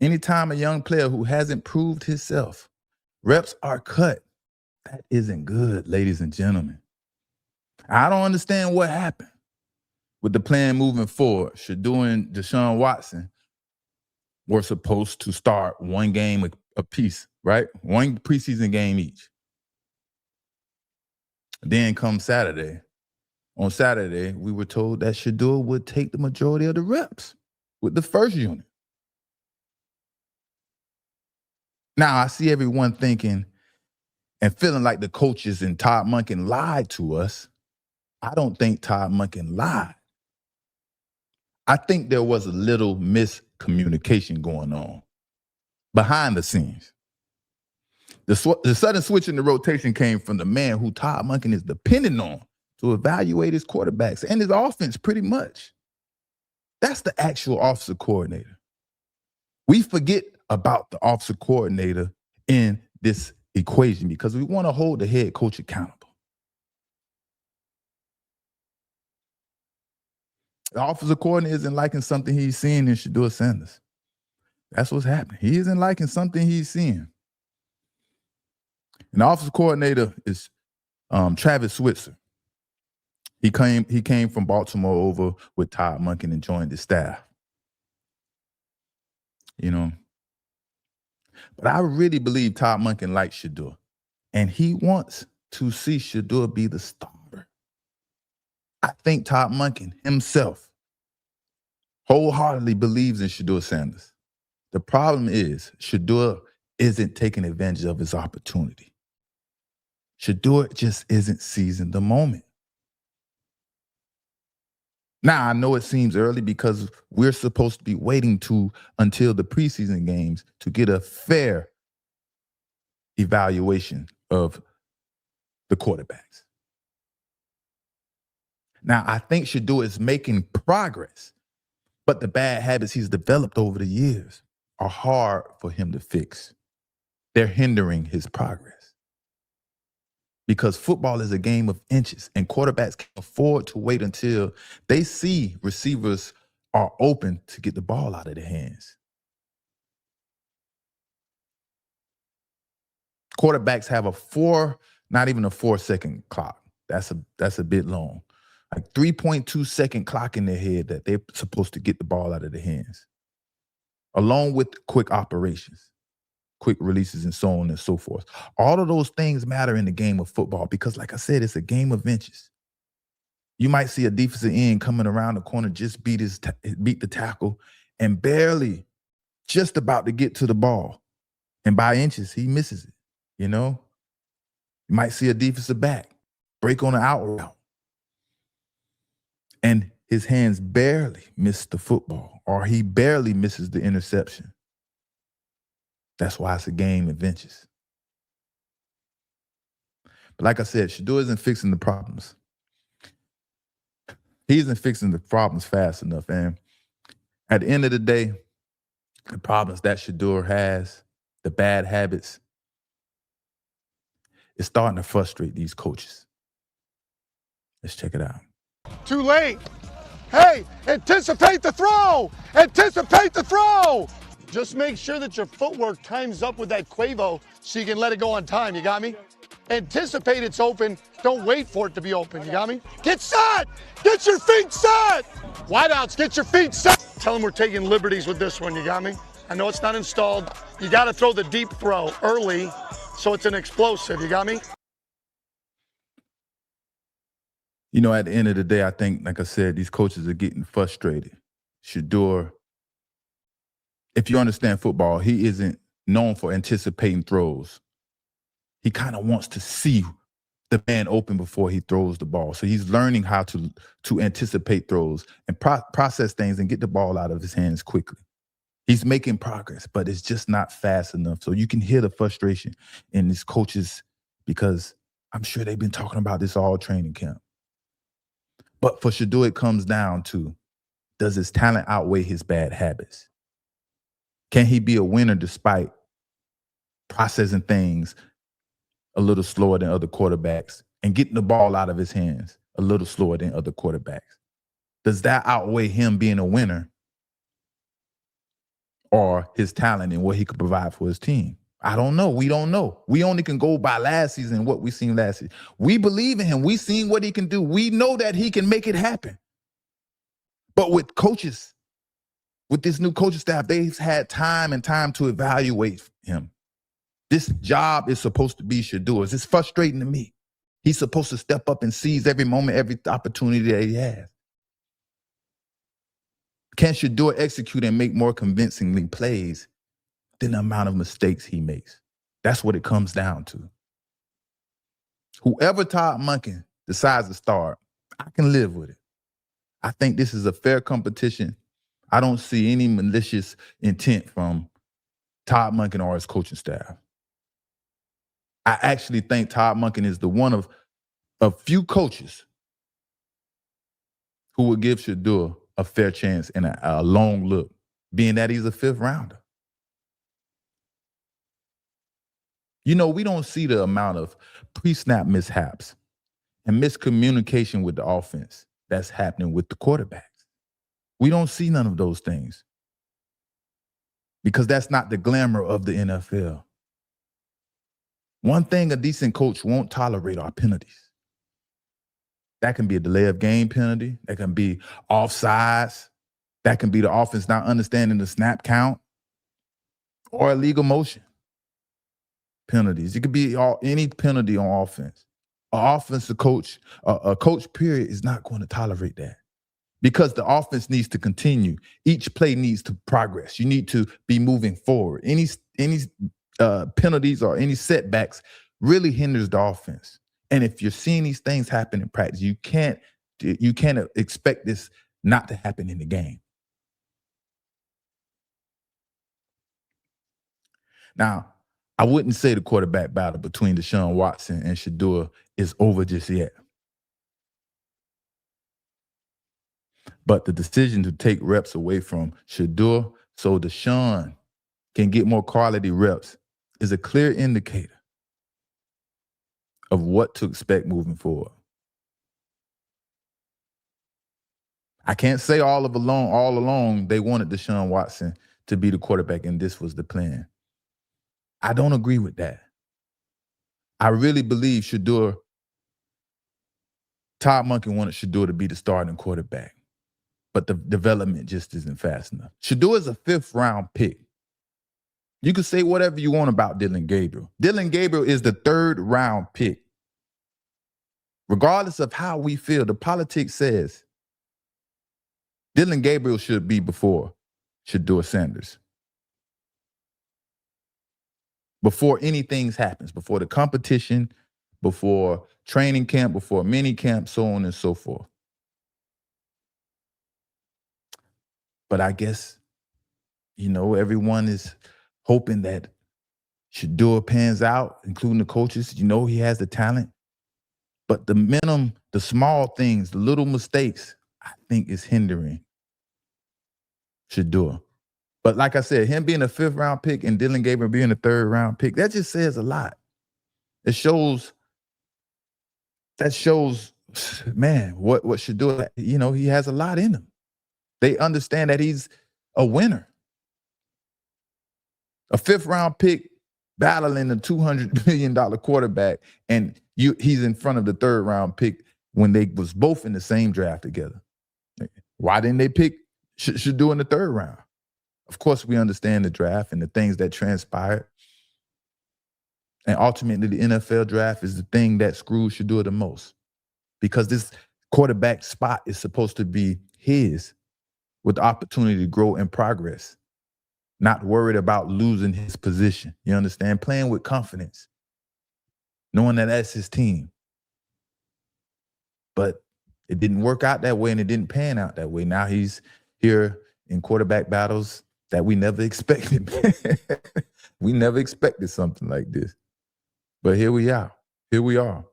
Anytime a young player who hasn't proved himself, reps are cut. That isn't good, ladies and gentlemen. I don't understand what happened with the plan moving forward. Shedeur and Deshaun Watson were supposed to start one game apiece, right? One preseason game each. Then come Saturday. On Saturday, we were told that Shedeur would take the majority of the reps with the first unit. Now, I see everyone thinking and feeling like the coaches and Todd Monken lied to us. I don't think Todd Monken lied. I think there was a little miscommunication going on behind the scenes. The sudden switch in the rotation came from the man who Todd Monken is dependent on to evaluate his quarterbacks and his offense pretty much. That's the actual offensive coordinator. We forget about the offensive coordinator in this equation because we want to hold the head coach accountable. The offensive coordinator isn't liking something he's seeing in Shedeur Sanders. That's what's happening. He isn't liking something he's seeing. And the offensive coordinator is Travis Switzer. He came from Baltimore over with Todd Monken and joined the staff. You know. But I really believe Todd Monken likes Shedeur. And he wants to see Shedeur be the starter. I think Todd Monken himself wholeheartedly believes in Shedeur Sanders. The problem is Shedeur isn't taking advantage of his opportunity. Shedeur just isn't seizing the moment. Now, I know it seems early because we're supposed to be waiting until the preseason games to get a fair evaluation of the quarterbacks. Now, I think Shedeur is making progress, but the bad habits he's developed over the years are hard for him to fix. They're hindering his progress. Because football is a game of inches, and quarterbacks can't afford to wait until they see receivers are open to get the ball out of their hands. Quarterbacks have not even a 4-second clock. That's a bit long. Like 3.2 second clock in their head that they're supposed to get the ball out of their hands. Along with quick operations, quick releases, and so on and so forth. All of those things matter in the game of football because, like I said, it's a game of inches. You might see a defensive end coming around the corner, just beat the tackle, and barely just about to get to the ball. And by inches, he misses it, you know? You might see a defensive back break on an out route, and his hands barely miss the football, or he barely misses the interception. That's why it's a game of inches. But like I said, Shedeur isn't fixing the problems. He isn't fixing the problems fast enough. And at the end of the day, the problems that Shedeur has, the bad habits, it's starting to frustrate these coaches. Let's check it out. Too late. Hey, anticipate the throw. Anticipate the throw. Just make sure that your footwork times up with that Quavo so you can let it go on time. You got me? Anticipate it's open. Don't wait for it to be open. You got me? Get set. Get your feet set. Wideouts, get your feet set. Tell them we're taking liberties with this one. You got me? I know it's not installed. You got to throw the deep throw early so it's an explosive. You got me? You know, at the end of the day, I think, like I said, these coaches are getting frustrated. Shedeur, if you understand football, he isn't known for anticipating throws. He kind of wants to see the man open before he throws the ball. So he's learning how to anticipate throws and process things and get the ball out of his hands quickly. He's making progress, but it's just not fast enough. So you can hear the frustration in these coaches because I'm sure they've been talking about this all training camp. But for Shedeur, it comes down to, does his talent outweigh his bad habits? Can he be a winner despite processing things a little slower than other quarterbacks and getting the ball out of his hands a little slower than other quarterbacks? Does that outweigh him being a winner or his talent and what he could provide for his team. I don't know. We don't know. We only can go by last season and what we seen last season. We believe in him. We seen what he can do. We know that he can make it happen. But with coaches, with this new coaching staff, they've had time and time to evaluate him. This job is supposed to be Shedur's. It's frustrating to me. He's supposed to step up and seize every moment, every opportunity that he has. Can Shadur execute and make more convincingly plays than the amount of mistakes he makes? That's what it comes down to. Whoever Todd Monken decides to start, I can live with it. I think this is a fair competition. I don't see any malicious intent from Todd Monken or his coaching staff. I actually think Todd Monken is the one of a few coaches who would give Shadur a fair chance and a long look, being that he's a fifth rounder. You know, we don't see the amount of pre-snap mishaps and miscommunication with the offense that's happening with the quarterbacks. We don't see none of those things because that's not the glamour of the NFL. One thing a decent coach won't tolerate are penalties. That can be a delay of game penalty. That can be offsides. That can be the offense not understanding the snap count or illegal motion penalties. It could be any penalty on offense. An offensive coach, a coach period is not going to tolerate that because the offense needs to continue. Each play needs to progress. You need to be moving forward. Any penalties or any setbacks really hinders the offense. And if you're seeing these things happen in practice, you can't expect this not to happen in the game. Now, I wouldn't say the quarterback battle between Deshaun Watson and Shedeur is over just yet. But the decision to take reps away from Shedeur so Deshaun can get more quality reps is a clear indicator of what to expect moving forward. I can't say all along they wanted Deshaun Watson to be the quarterback and this was the plan. I don't agree with that. I really believe Todd Monken wanted Shadur to be the starting quarterback, but the development just isn't fast enough. Shadur is a fifth-round pick. You can say whatever you want about Dillon Gabriel. Dillon Gabriel is the third-round pick. Regardless of how we feel, the politics says Dillon Gabriel should be before Shedeur Sanders. Before anything happens, before the competition, before training camp, before mini camp, so on and so forth. But I guess, everyone is hoping that Shedeur pans out, including the coaches. He has the talent. But the small things, the little mistakes, I think is hindering Shedeur. But like I said, him being a fifth-round pick and Dillon Gabriel being a third-round pick, that just says a lot. That shows, man, what Shedeur, he has a lot in him. They understand that he's a winner. A fifth-round pick battling a $200 million quarterback, and he's in front of the third-round pick when they was both in the same draft together. Why didn't they pick Shedeur in the third round? Of course, we understand the draft and the things that transpired. And ultimately, the NFL draft is the thing that screws Shedeur the most because this quarterback spot is supposed to be his with the opportunity to grow and progress, not worried about losing his position. You understand? Playing with confidence, knowing that that's his team. But it didn't work out that way and it didn't pan out that way. Now he's here in quarterback battles that we never expected. We never expected something like this. But here we are. Here we are.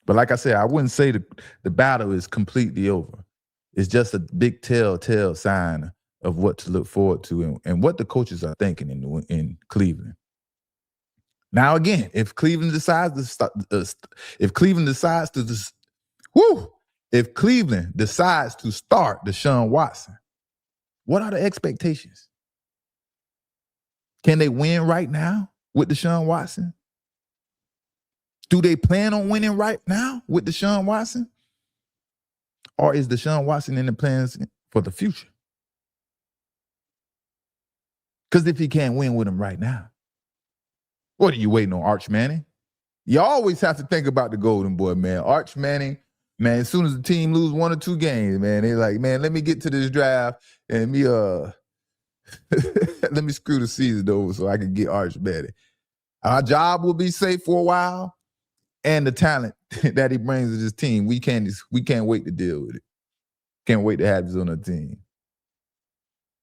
But like I said, I wouldn't say the battle is completely over. It's just a big telltale sign of what to look forward to and what the coaches are thinking in Cleveland. Now again, if Cleveland decides to start Deshaun Watson, what are the expectations? Can they win right now with Deshaun Watson? Do they plan on winning right now with Deshaun Watson? Or is Deshaun Watson in the plans for the future? Because if he can't win with him right now, what are you waiting on, Arch Manning? You always have to think about the golden boy, man. Arch Manning, man, as soon as the team lose 1 or 2 games, man, they're like, man, let me get to this draft and let me screw the season over so I can get Arch Manning. Our job will be safe for a while, and the talent that he brings to this team, we can't wait to deal with it. Can't wait to have this on our team.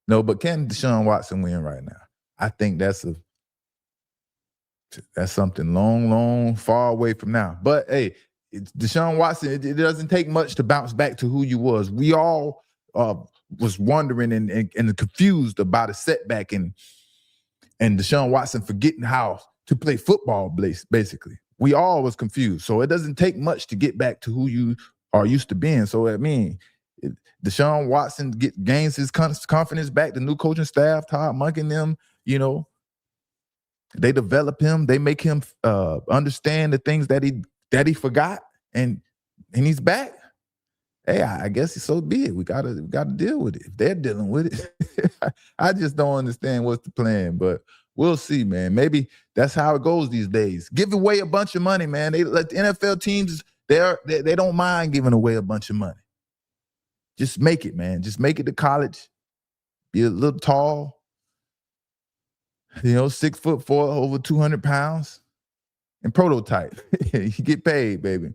No, but can Deshaun Watson win right now? I think that's something long, far away from now. But hey, Deshaun Watson, it doesn't take much to bounce back to who you was. We all was wondering and confused about a setback and Deshaun Watson forgetting how to play football, basically. We all was confused. So it doesn't take much to get back to who you are used to being. So I mean, Deshaun Watson gains his confidence back. The new coaching staff, Todd Monken, them, they develop him. They make him understand the things that he forgot, and he's back. Hey, I guess so be it. We gotta deal with it. If they're dealing with it, I just don't understand what's the plan. But we'll see, man. Maybe that's how it goes these days. Give away a bunch of money, man. They let the NFL teams. They don't mind giving away a bunch of money. Just make it, man. Just make it to college. Be a little tall. 6'4", over 200 pounds, and prototype. You get paid, baby.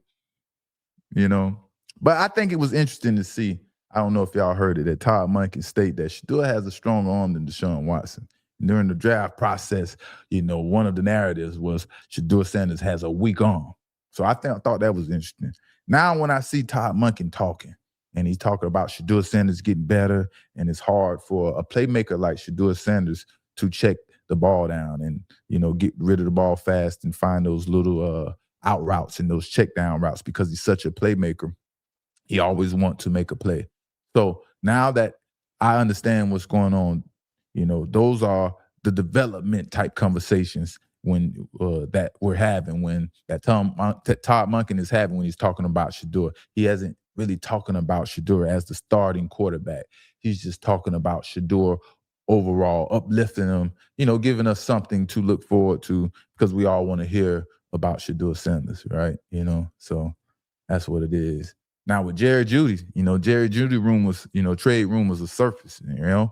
But I think it was interesting to see. I don't know if y'all heard it, that Todd Monken state that Shadur has a stronger arm than Deshaun Watson. During the draft process, one of the narratives was Shadur Sanders has a weak arm. So I thought that was interesting. Now when I see Todd Monken talking, and he's talking about Shadur Sanders getting better, and it's hard for a playmaker like Shadur Sanders to check the ball down and, get rid of the ball fast and find those little out routes and those check down routes because he's such a playmaker. He always wants to make a play. So now that I understand what's going on, those are the development type conversations that we're having that Todd Monken is having when he's talking about Shadur. He hasn't really talking about Shadur as the starting quarterback. He's just talking about Shadur overall, uplifting him, giving us something to look forward to because we all want to hear about Shadur Sanders, right? So that's what it is. Now with Jerry Jeudy, Jerry Jeudy rumors, trade rumors are surfacing,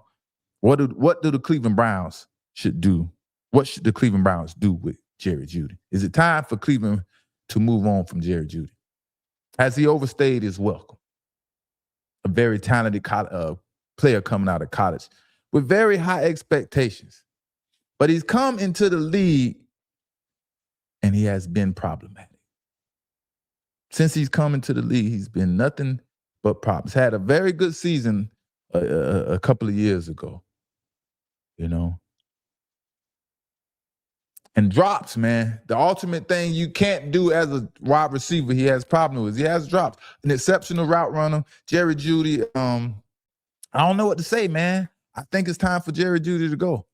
What do the Cleveland Browns should do? What should the Cleveland Browns do with Jerry Jeudy? Is it time for Cleveland to move on from Jerry Jeudy? Has he overstayed his welcome? A very talented player coming out of college with very high expectations. But he's come into the league and he has been problematic. Since he's come into the league, he's been nothing but problems. Had a very good season a couple of years ago, And drops, man. The ultimate thing you can't do as a wide receiver, he has problems with. He has drops. An exceptional route runner. Jerry Jeudy, I don't know what to say, man. I think it's time for Jerry Jeudy to go.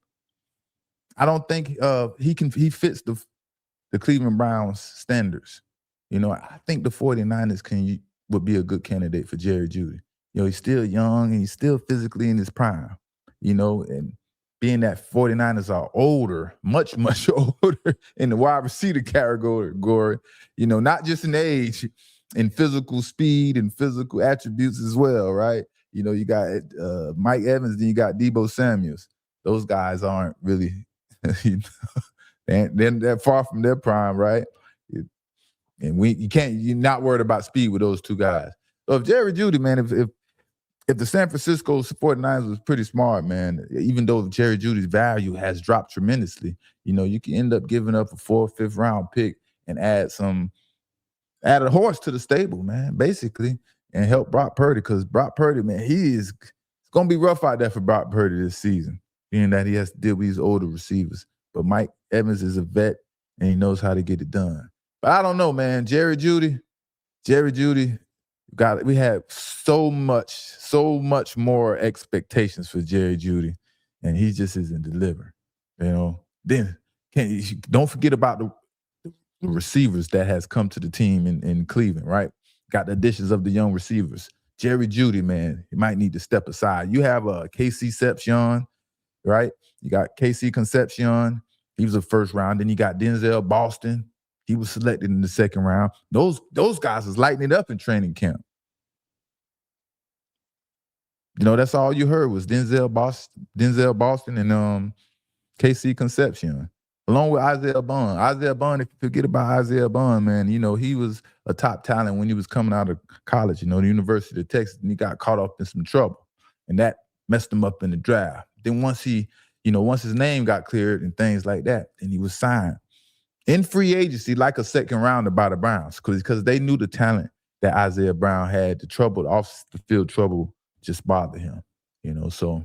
I don't think he fits the Cleveland Browns standards. I think the 49ers would be a good candidate for Jerry Jeudy. He's still young and he's still physically in his prime, and being that 49ers are older, much, much older in the wide receiver category, not just in age, in physical speed and physical attributes as well, right? You got Mike Evans, then you got Deebo Samuels. Those guys aren't really, they're far from their prime, right? And you're not worried about speed with those two guys. So if Jerry Jeudy, man, if the San Francisco 49ers was pretty smart, man, even though Jerry Jeudy's value has dropped tremendously, you can end up giving up a 4th, 5th round pick and add a horse to the stable, man, basically, and help Brock Purdy, because Brock Purdy, man, it's going to be rough out there for Brock Purdy this season, being that he has to deal with these older receivers. But Mike Evans is a vet, and he knows how to get it done. But I don't know, man. Jerry Jeudy, we had so much more expectations for Jerry Jeudy, and he just isn't delivering. Then don't forget about the receivers that has come to the team in Cleveland, right? Got the additions of the young receivers. Jerry Jeudy, man, he might need to step aside. You have KC Concepcion, right? You got KC Concepcion. He was a first round. Then you got Denzel Boston. He was selected in the second round. Those guys is lighting it up in training camp. That's all you heard was Denzel Boston and KC Concepcion, along with Isaiah Bond. Isaiah Bond, if you forget about Isaiah Bond, man, he was a top talent when he was coming out of college, the University of Texas, and he got caught up in some trouble. And that messed him up in the draft. Then once once his name got cleared and things like that, then he was signed in free agency like a second rounder by the Browns because they knew the talent that Isaiah Brown had. The trouble, the off the field trouble just bothered him, so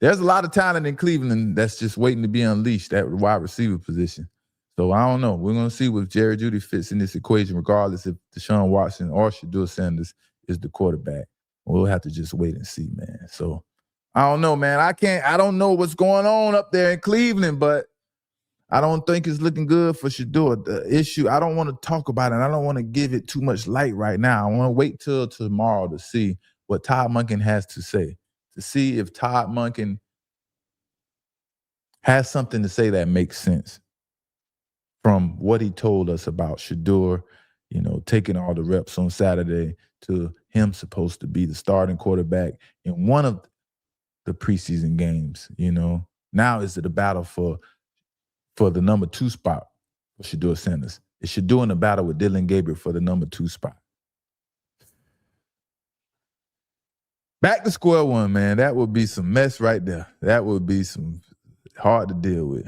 there's a lot of talent in Cleveland that's just waiting to be unleashed at the wide receiver position. So I don't know. We're going to see if Jerry Jeudy fits in this equation, regardless if Deshaun Watson or Shadur Sanders is the quarterback. We'll have to just wait and see, man. So I don't know, man. I don't know what's going on up there in Cleveland, but I don't think it's looking good for Shadur. The issue, I don't want to talk about it. I don't want to give it too much light right now. I want to wait till tomorrow to see what Todd Monken has to say, to see if Todd Monken has something to say that makes sense from what he told us about Shadur, taking all the reps on Saturday to him supposed to be the starting quarterback in one of the preseason games, Now is it a battle for the number 2 spot for Shadur Sanders? Is Shadur in a battle with Dylan Gabriel for the number 2 spot? Back to square one, man. That would be some mess right there. That would be some hard to deal with.